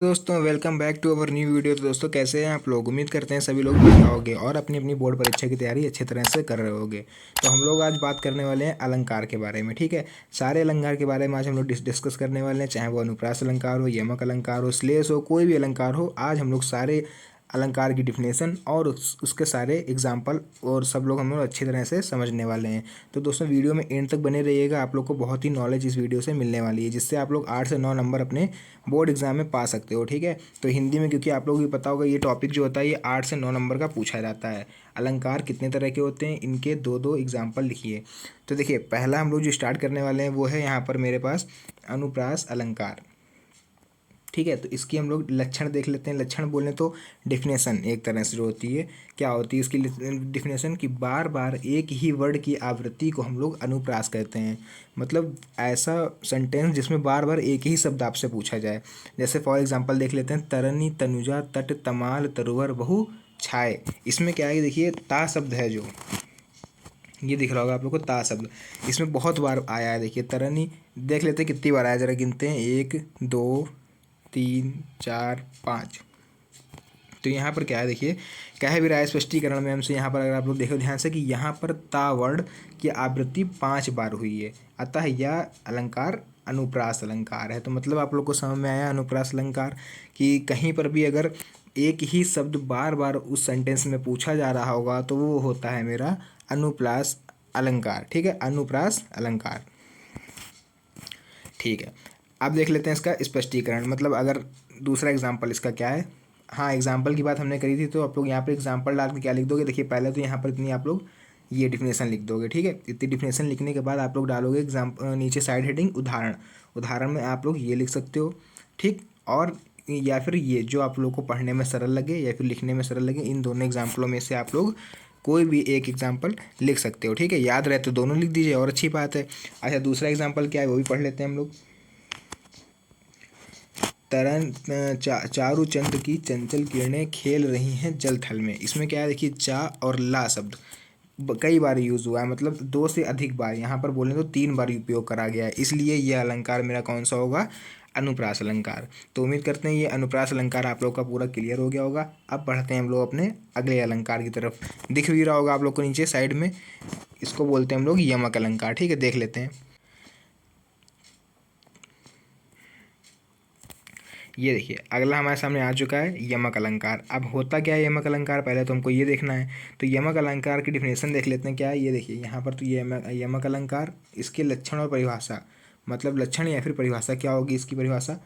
दोस्तों welcome back to our new video. तो दोस्तों कैसे हैं आप लोग? उम्मीद करते हैं सभी लोग बढ़िया होंगे और अपनी अपनी बोर्ड परीक्षा की तैयारी अच्छी तरह से कर रहे होंगे। तो हम लोग आज बात करने वाले हैं अलंकार के बारे में। ठीक है, सारे अलंकार के बारे में आज हम लोग डिस्कस करने वाले हैं, चाहे वो अनुप्रास अलंकार हो, यमक अलंकार हो, श्लेष हो, कोई भी अलंकार हो। आज हम लोग सारे अलंकार की डिफिनेशन और उसके सारे एग्जाम्पल और सब लोग हम लोग अच्छी तरह से समझने वाले हैं। तो दोस्तों वीडियो में एंड तक बने रहिएगा, आप लोग को बहुत ही नॉलेज इस वीडियो से मिलने वाली है, जिससे आप लोग 8 से 9 नंबर अपने बोर्ड एग्जाम में पा सकते हो। ठीक है, तो हिंदी में, क्योंकि आप लोगों को पता होगा ये टॉपिक जो होता है ये 8 से 9 नंबर का पूछा जाता है। अलंकार कितने तरह के होते हैं, इनके दो दो एग्जाम्पल लिखिए। तो देखिए, पहला हम लोग जो स्टार्ट करने वाले हैं वो है यहाँ पर मेरे पास अनुप्रास अलंकार। ठीक है, तो इसकी हम लोग लक्षण देख लेते हैं। लक्षण बोलें तो डेफिनेशन एक तरह से जो होती है, क्या होती है इसकी डिफिनेशन, कि बार बार एक ही वर्ड की आवृत्ति को हम लोग अनुप्रास कहते हैं। मतलब ऐसा सेंटेंस जिसमें बार बार एक ही शब्द आपसे पूछा जाए। जैसे फॉर एग्जांपल देख लेते हैं, तरनी तनुजा तट तमाल तरुवर बहु छाए। इसमें क्या है, देखिए ता शब्द है जो ये दिख रहा होगा आप लोग को, ता शब्द इसमें बहुत बार आया है। देखिए तरनी देख लेते हैं कितनी बार आया, जरा गिनते हैं, 1 2 3 4 5। तो यहाँ पर क्या है, देखिए कह भी रहा है स्पष्टीकरण में हमसे, यहाँ पर अगर आप लोग देखो ध्यान से, कि यहाँ पर ता वर्ड की आवृत्ति 5 बार हुई है, अतः यह अलंकार अनुप्रास अलंकार है। तो मतलब आप लोग को समझ में आया अनुप्रास अलंकार, कि कहीं पर भी अगर एक ही शब्द बार बार उस सेंटेंस में पूछा जा रहा होगा तो वो होता है मेरा अनुप्रास अलंकार। ठीक है, अनुप्रास अलंकार। ठीक है, अब देख लेते हैं इसका स्पष्टीकरण। मतलब अगर दूसरा एग्जाम्पल इसका क्या है, हाँ एग्जाम्पल की बात हमने करी थी, तो आप लोग यहाँ पर एग्जाम्पल डाल के क्या लिख दोगे, देखिए पहले तो यहाँ पर इतनी आप लोग ये डिफिनेशन लिख दोगे। ठीक है, इतनी डिफिनेशन लिखने के बाद आप लोग डालोगे नीचे साइड हेडिंग उदाहरण। उदाहरण में आप लोग ये लिख सकते हो। ठीक, और या फिर ये जो आप लोग को पढ़ने में सरल लगे या फिर लिखने में सरल लगे, इन दोनों एग्जाम्पलों में से आप लोग कोई भी एक एग्जाम्पल लिख सकते हो। ठीक है, याद रहे तो दोनों लिख दीजिए और अच्छी बात है। अच्छा, दूसरा एग्जाम्पल क्या है वो भी पढ़ लेते हैं हम लोग। तरन चारु चंद्र की चंचल किरणें खेल रही हैं जल थल में। इसमें क्या है, देखिए चा और ला शब्द कई बार यूज़ हुआ है, मतलब 2 से अधिक बार, यहाँ पर बोलें तो 3 बार उपयोग करा गया है, इसलिए यह अलंकार मेरा कौन सा होगा, अनुप्रास अलंकार। तो उम्मीद करते हैं ये अनुप्रास अलंकार आप लोग का पूरा क्लियर हो गया होगा। अब बढ़ते हैं हम लोग अपने अगले अलंकार की तरफ। दिख भी रहा होगा आप लोग को नीचे साइड में, इसको बोलते हैं हम लोग यमक अलंकार। ठीक है, देख लेते हैं। ये देखिए अगला हमारे सामने आ चुका है यमक अलंकार। अब होता क्या है यमक अलंकार, पहले तो हमको ये देखना है। तो यमक अलंकार की डिफिनेशन देख लेते हैं क्या है। ये देखिए यहाँ पर तो ये यमक अलंकार, इसके लक्षण और परिभाषा, मतलब लक्षण या फिर परिभाषा क्या होगी इसकी परिभाषा,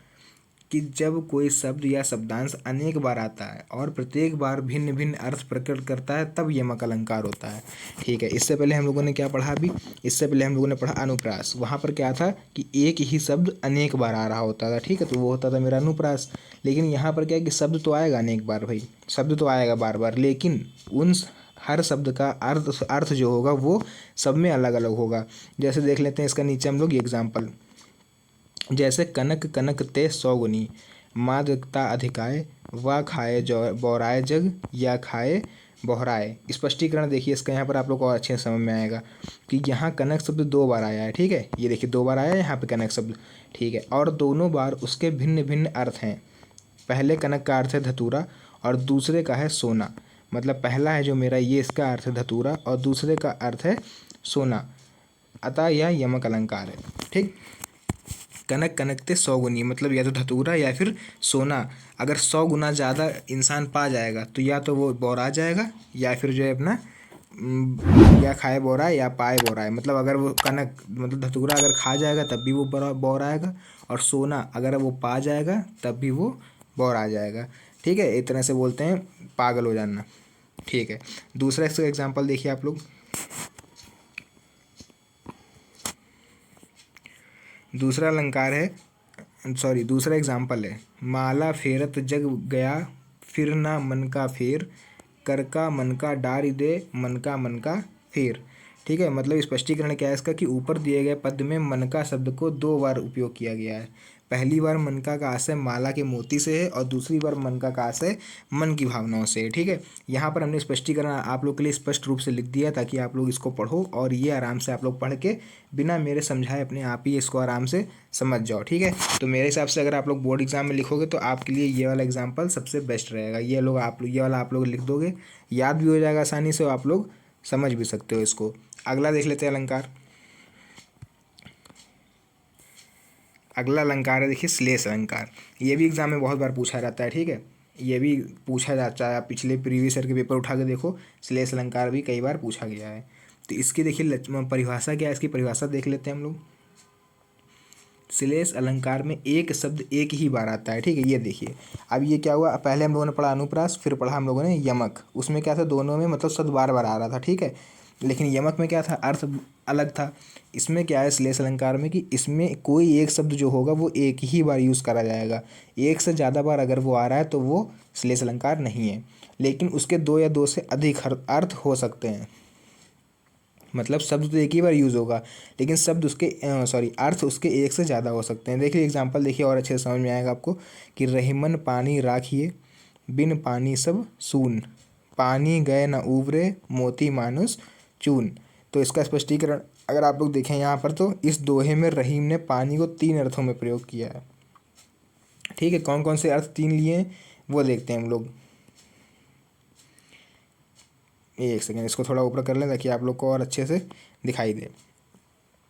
कि जब कोई शब्द या शब्दांश अनेक बार आता है और प्रत्येक बार भिन्न भिन्न अर्थ प्रकट करता है, तब यमक अलंकार होता है। ठीक है, इससे पहले हम लोगों ने क्या पढ़ा अभी, इससे पहले हम लोगों ने पढ़ा अनुप्रास। वहाँ पर क्या था कि एक ही शब्द अनेक बार आ रहा होता था। ठीक है, तो वो होता था मेरा अनुप्रास। लेकिन यहाँ पर क्या है कि शब्द तो आएगा अनेक बार, भाई शब्द तो आएगा बार बार, लेकिन उन हर शब्द का अर्थ जो होगा वो सब में अलग अलग होगा। जैसे देख लेते हैं इसका नीचे हम लोग एग्जाम्पल, जैसे कनक कनक ते सौगुनी, मादकता अधिकाय, व खाए जो बौराए जग, या खाए बोहराए। स्पष्टीकरण देखिए इसका, यहाँ पर आप लोग को और अच्छे से समझ में आएगा कि यहाँ कनक शब्द 2 बार आया है। ठीक है, ये देखिए 2 बार आया है यहाँ पे कनक शब्द। ठीक है, और दोनों बार उसके भिन्न भिन्न अर्थ हैं। पहले कनक का अर्थ है धतूरा और दूसरे का है सोना। मतलब पहला है जो मेरा, ये इसका अर्थ है धतूरा और दूसरे का अर्थ है सोना, अतः यह यमक अलंकार है। ठीक, कनक कनकते 100 गुनी, मतलब या तो धतूरा या फिर सोना। अगर 100 गुना ज़्यादा इंसान पा जाएगा तो या तो वो बौरा जाएगा, या फिर जो है अपना या खाए बौरा या पाए बौरा। मतलब अगर वो कनक मतलब धतूरा अगर खा जाएगा तब भी वो बौराएगा, और सोना अगर वो पा जाएगा तब भी वो बौरा जाएगा। ठीक है, एक तरह से बोलते हैं पागल हो जाना। ठीक है, दूसरा इसका एग्जाम्पल देखिए आप लोग। दूसरा अलंकार है, सॉरी दूसरा एग्जाम्पल है, माला फेरत जग गया फिर ना मन का फेर, कर का मन का डारी दे मन का फेर। ठीक है, मतलब स्पष्टीकरण क्या है इसका, कि ऊपर दिए गए पद में मन का शब्द को 2 बार उपयोग किया गया है। पहली बार मन का आशय माला के मोती से है और दूसरी बार मन का आशय मन की भावनाओं से है। ठीक है, यहाँ पर हमने स्पष्टीकरण आप लोग के लिए स्पष्ट रूप से लिख दिया ताकि आप लोग इसको पढ़ो और ये आराम से आप लोग पढ़ के बिना मेरे समझाए अपने आप ही इसको आराम से समझ जाओ। ठीक है, तो मेरे हिसाब से अगर आप लोग बोर्ड एग्जाम में लिखोगे तो आपके लिए ये वाला एग्जाम्पल सबसे बेस्ट रहेगा। ये वाला आप लोग लिख दोगे, याद भी हो जाएगा आसानी से और आप लोग समझ भी सकते हो इसको। अगला देख लेते हैं अलंकार। अगला अलंकार है, देखिए श्लेष अलंकार। ये भी एग्जाम में बहुत बार पूछा जाता है। ठीक है, ये भी पूछा जाता है, आप पिछले प्रीवियस ईयर के पेपर उठा के देखो, श्लेष अलंकार भी कई बार पूछा गया है। तो इसकी देखिए परिभाषा क्या है, इसकी परिभाषा देख लेते हैं हम लोग। श्लेष अलंकार में एक शब्द एक ही बार आता है। ठीक है, ये देखिए अब ये क्या हुआ, पहले हम लोगों ने पढ़ा अनुप्रास, फिर पढ़ा हम लोगों ने यमक। उसमें क्या था, दोनों में मतलब शब्द बार बार आ रहा था। ठीक है, लेकिन यमक में क्या था, अर्थ अलग था। इसमें क्या है श्लेष अलंकार में कि इसमें कोई एक शब्द जो होगा वो एक ही बार यूज़ करा जाएगा। एक से ज़्यादा बार अगर वो आ रहा है तो वो श्लेष अलंकार नहीं है, लेकिन उसके दो या दो से अधिक अर्थ हो सकते हैं। मतलब शब्द तो एक ही बार यूज़ होगा, लेकिन शब्द उसके अर्थ उसके एक से ज़्यादा हो सकते हैं। देखिए एग्जांपल देखिए और अच्छे से समझ में आएगा आपको कि रहीमन पानी राखिए, बिन पानी सब सून, पानी गए न उबरे, मोती मानुष चून। तो इसका स्पष्टीकरण अगर आप लोग देखें यहाँ पर, तो इस दोहे में रहीम ने पानी को 3 अर्थों में प्रयोग किया है। ठीक है, कौन कौन से अर्थ 3 लिए हैं वो देखते हैं हम लोग। एक सेकेंड, इसको थोड़ा ऊपर कर लें ताकि आप लोग को और अच्छे से दिखाई दे।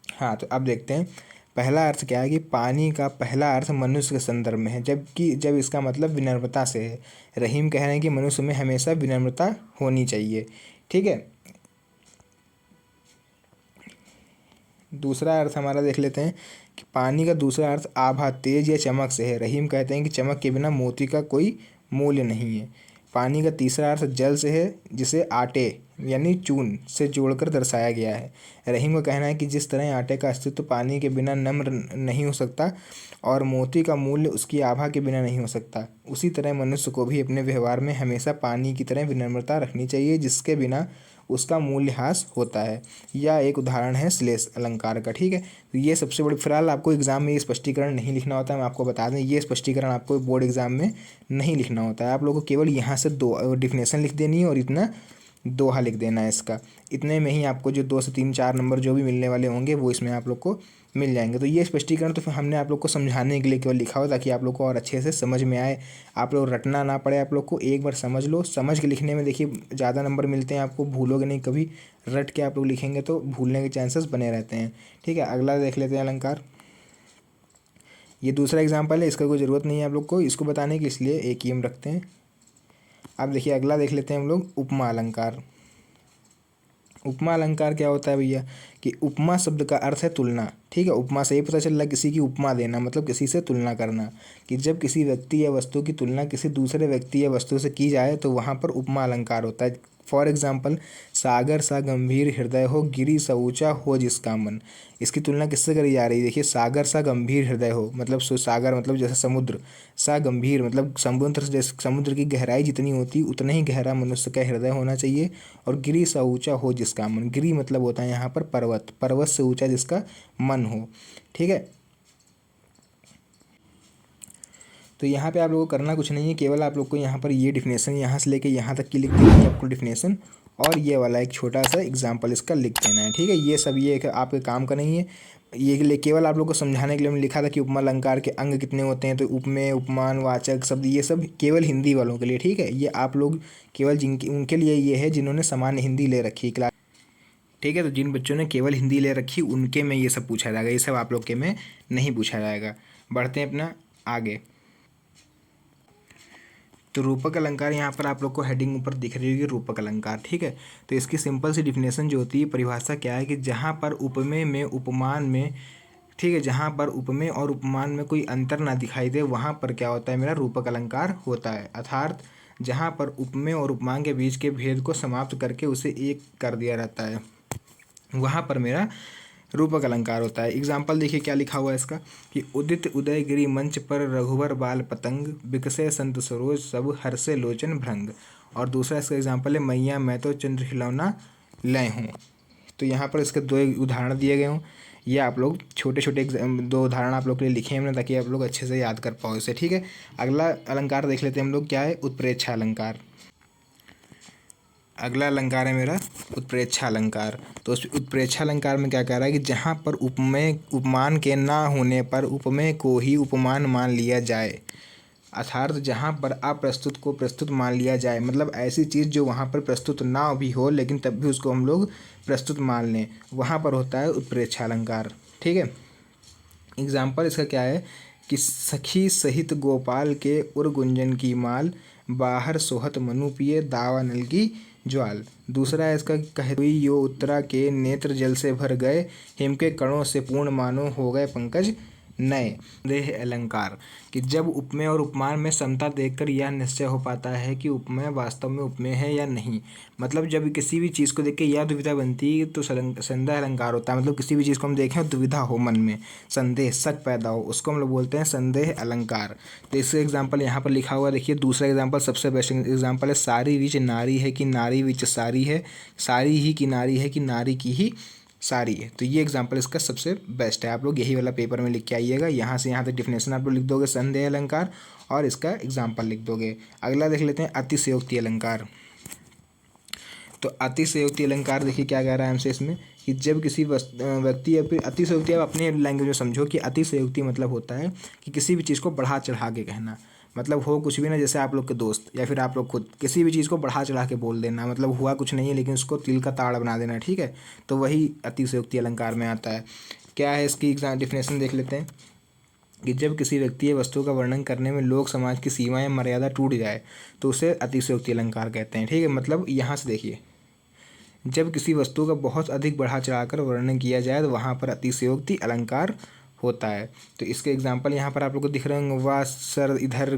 हाँ, तो अब देखते हैं पहला अर्थ क्या है कि पानी का पहला अर्थ मनुष्य के संदर्भ में है, जब इसका मतलब विनम्रता से है। रहीम कह रहे हैं कि मनुष्य में हमेशा विनम्रता होनी चाहिए। ठीक है, दूसरा अर्थ हमारा देख लेते हैं कि पानी का दूसरा अर्थ आभा, तेज या चमक से है। रहीम कहते हैं कि चमक के बिना मोती का कोई मूल्य नहीं है। पानी का तीसरा अर्थ जल से है, जिसे आटे यानी चून से जोड़कर दर्शाया गया है। रहीम का कहना है कि जिस तरह आटे का अस्तित्व पानी के बिना नम्र नहीं हो सकता और मोती का मूल्य उसकी आभा के बिना नहीं हो सकता, उसी तरह मनुष्य को भी अपने व्यवहार में हमेशा पानी की तरह विनम्रता रखनी चाहिए, जिसके बिना उसका मूल्यह्रास होता है। यह एक उदाहरण है श्लेष अलंकार का। ठीक है, तो ये सबसे बड़ी, फिलहाल आपको एग्जाम में ये स्पष्टीकरण नहीं लिखना होता है। मैं आपको बता दें, ये स्पष्टीकरण आपको बोर्ड एग्जाम में नहीं लिखना होता है। आप लोगों को केवल यहाँ से 2 डिफिनेशन लिख देनी है और इतना दोहा लिख देना है इसका। इतने में ही आपको जो 2 से 3 4 नंबर जो भी मिलने वाले होंगे वो इसमें आप लोग को मिल जाएंगे। तो ये स्पष्टीकरण तो फिर हमने आप लोग को समझाने के लिए केवल लिखा हो, ताकि आप लोग को और अच्छे से समझ में आए, आप लोग रटना ना पड़े। आप लोग को एक बार समझ लो, समझ के लिखने में देखिए ज़्यादा नंबर मिलते हैं आपको, भूलोगे नहीं कभी। रट के आप लोग लिखेंगे तो भूलने के चांसेस बने रहते हैं। ठीक है, अगला देख लेते हैं अलंकार। ये दूसरा एग्जाम्पल है, इसका कोई ज़रूरत नहीं है आप लोग को इसको बताने की, इसलिए एक ही हम रखते हैं। अब देखिए अगला देख लेते हैं हम लोग, उपमा अलंकार। उपमा अलंकार क्या होता है भैया कि उपमा शब्द का अर्थ है तुलना। ठीक है, उपमा से ही पता चल रहा है किसी की उपमा देना, मतलब किसी से तुलना करना, कि जब किसी व्यक्ति या वस्तु की तुलना किसी दूसरे व्यक्ति या वस्तु से की जाए तो वहाँ पर उपमा अलंकार होता है। फॉर एग्जाम्पल, सागर सा गंभीर हृदय हो, गिरी सा ऊंचा हो जिसका मन। इसकी तुलना किससे करी जा रही है, देखिए सागर सा गंभीर हृदय हो, मतलब सागर मतलब जैसे समुद्र, सा गंभीर मतलब समुद्र से, जैसे समुद्र की गहराई जितनी होती उतना ही गहरा मनुष्य का हृदय होना चाहिए। और गिरी सा ऊंचा हो जिसका मन, गिरी मतलब होता है यहाँ पर पर्वत, पर्वत से ऊंचा जिसका मन हो। ठीक है, तो यहाँ पे आप लोगों को करना कुछ नहीं है, केवल आप लोग को यहाँ पर ये डिफिनेशन यहाँ से लेके यहाँ तक की लिख देनी है आपको डिफिनेशन, और ये वाला एक छोटा सा एग्जाम्पल इसका लिख देना है। ठीक है, ये सब ये आपके काम का नहीं है, ये केवल आप लोग को समझाने के लिए हमने लिखा था कि उपमा अलंकार के अंग कितने होते हैं। तो उपमेय, उपमान, वाचक शब्द, ये सब केवल हिंदी वालों के लिए। ठीक है, ये आप लोग केवल जिनकी उनके लिए ये है जिन्होंने सामान्य हिंदी ले रखी क्लास। ठीक है, तो जिन बच्चों ने केवल हिंदी ले रखी उनके में ये सब पूछा जाएगा, ये सब आप लोग के में नहीं पूछा जाएगा। बढ़ते हैं अपना आगे। तो रूपक अलंकार, यहाँ पर आप लोग को हेडिंग ऊपर दिख रही होगी रूपक अलंकार। ठीक है, तो इसकी सिंपल सी डिफिनेशन जो होती है, परिभाषा क्या है कि जहाँ पर उपमेय में, उपमान में, ठीक है, जहाँ पर उपमेय और उपमान में कोई अंतर ना दिखाई दे वहाँ पर क्या होता है, मेरा रूपक अलंकार होता है। अर्थात जहाँ पर उपमेय और उपमान के बीच के भेद को समाप्त करके उसे एक कर दिया जाता है, वहाँ पर मेरा रूपक अलंकार होता है। एग्जाम्पल देखिए क्या लिखा हुआ है इसका कि उदित उदयगिरि मंच पर रघुवर बाल पतंग, बिकसे संत सरोज सब हर्षे लोचन भृंग। और दूसरा इसका एग्जाम्पल है मैया मैं तो चंद्र खिलौना लय हूँ। तो यहाँ पर इसके 2 उदाहरण दिए गए हों। ये आप लोग छोटे छोटे 2 उदाहरण आप लोग के लिए लिखे हैं हमने, ताकि आप लोग अच्छे से याद कर पाओ इसे, ठीक है। अगला अलंकार देख लेते हैं हम लोग, क्या है, उत्प्रेक्षा अलंकार। अगला अलंकार है मेरा उत्प्रेक्षा अलंकार। तो उस उत्प्रेक्षा अलंकार में क्या कह रहा है कि जहाँ पर उपमेय उपमान के ना होने पर उपमेय को ही उपमान मान लिया जाए, अर्थात जहाँ पर अप्रस्तुत को प्रस्तुत मान लिया जाए, मतलब ऐसी चीज़ जो वहाँ पर प्रस्तुत ना भी हो लेकिन तब भी उसको हम लोग प्रस्तुत मान लें, वहाँ पर होता है उत्प्रेक्षा अलंकार, ठीक है। एग्जाम्पल इसका क्या है कि सखी सहित गोपाल के उर गुंजन की माल, बाहर सोहत मनु पिए दावा नल की ज्वाल। दूसरा है इसका, कह हुई यो उत्तरा के नेत्र जल से भर गए, हिम के कणों से पूर्ण मानो हो गए पंकज नए। देह अलंकार कि जब उपमेय और उपमान में समता देखकर यह निश्चय हो पाता है कि उपमेय वास्तव में उपमेय है या नहीं, मतलब जब किसी भी चीज़ को देख के यह दुविधा बनती है तो संदेह अलंकार होता है। मतलब किसी भी चीज़ को हम देखें और दुविधा हो मन में, संदेह शक पैदा हो, उसको हम लोग बोलते हैं संदेह अलंकार। तो इसका एग्जाम्पल यहाँ पर लिखा हुआ देखिए। दूसरा एग्जाम्पल सबसे बेस्ट एग्जाम्पल है, सारी विच नारी है कि नारी विच सारी है, सारी ही की नारी है कि नारी की ही सारी है। तो ये एग्जाम्पल इसका सबसे बेस्ट है। आप लोग यही वाला पेपर में लिख के आइएगा, यहाँ से यहाँ तक डिफिनेशन आप लोग लिख दोगे संदेह अलंकार और इसका एग्जाम्पल लिख दोगे। अगला देख लेते हैं अतिशयोक्ति अलंकार। तो अतिशयोक्ति अलंकार देखिए क्या कह रहा है हमसे इसमें कि जब किसी व्यक्ति या फिर अतिशयोक्ति, आप अपने लैंग्वेज में समझो कि अतिशयोक्ति मतलब होता है कि किसी भी चीज़ को बढ़ा चढ़ा के कहना, मतलब हो कुछ भी ना, जैसे आप लोग के दोस्त या फिर आप लोग खुद किसी भी चीज़ को बढ़ा चढ़ा के बोल देना, मतलब हुआ कुछ नहीं है लेकिन उसको तिल का ताड़ बना देना, ठीक है। तो वही अतिशयोक्ति अलंकार में आता है। क्या है इसकी डिफिनेशन देख लेते हैं कि जब किसी व्यक्ति या वस्तु का वर्णन करने में लोक समाज की सीमा या मर्यादा टूट जाए तो उसे अतिशयोक्ति अलंकार कहते हैं, ठीक है। मतलब यहाँ से देखिए, जब किसी वस्तु का बहुत अधिक बढ़ा चढ़ाकर वर्णन किया जाए तो वहाँ पर अतिशयोक्ति अलंकार होता है। तो इसके एग्जाम्पल यहाँ पर आप लोग को दिख रहे होंगे, वह सर इधर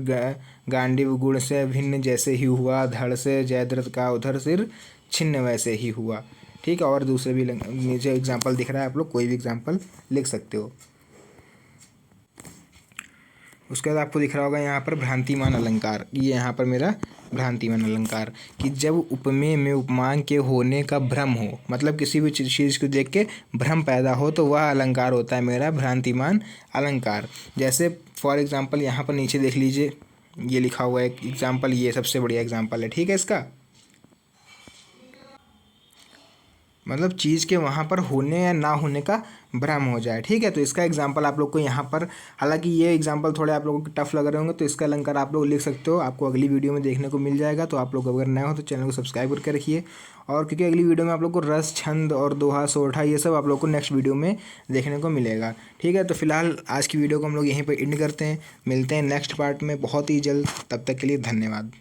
गांडीव गुण से भिन्न जैसे ही हुआ, धड़ से जयद्रथ का उधर सिर छिन्न वैसे ही हुआ, ठीक है। और दूसरे भी नीचे एग्जाम्पल दिख रहा है, आप लोग कोई भी एग्जाम्पल लिख सकते हो। उसके बाद आपको दिख रहा होगा यहाँ पर भ्रांतिमान अलंकार। ये यहाँ पर मेरा भ्रांतिमान अलंकार कि जब उपमेय में उपमान के होने का भ्रम हो, मतलब किसी भी चीज़ को देख के भ्रम पैदा हो, तो वह अलंकार होता है मेरा भ्रांतिमान अलंकार। जैसे फॉर एग्जांपल यहाँ पर नीचे देख लीजिए, ये लिखा हुआ है एक एग्जांपल, ये सबसे बढ़िया एग्जांपल है, ठीक है। इसका मतलब चीज़ के वहाँ पर होने या ना होने का भ्रम हो जाए, ठीक है। तो इसका एग्जांपल आप लोग को यहाँ पर, हालांकि ये एग्जांपल थोड़े आप लोगों को टफ लग रहे होंगे, तो इसका अलंकार आप लोग लिख सकते हो, आपको अगली वीडियो में देखने को मिल जाएगा। तो आप लोग अगर नए हो तो चैनल को सब्सक्राइब करके रखिए, और क्योंकि अगली वीडियो में आप लोग को रस, छंद और दोहा, सोरठा ये सब आप लोग को नेक्स्ट वीडियो में देखने को मिलेगा, ठीक है। तो फिलहाल आज की वीडियो को हम लोग यहीं पर एंड करते हैं, मिलते हैं नेक्स्ट पार्ट में बहुत ही जल्द। तब तक के लिए धन्यवाद।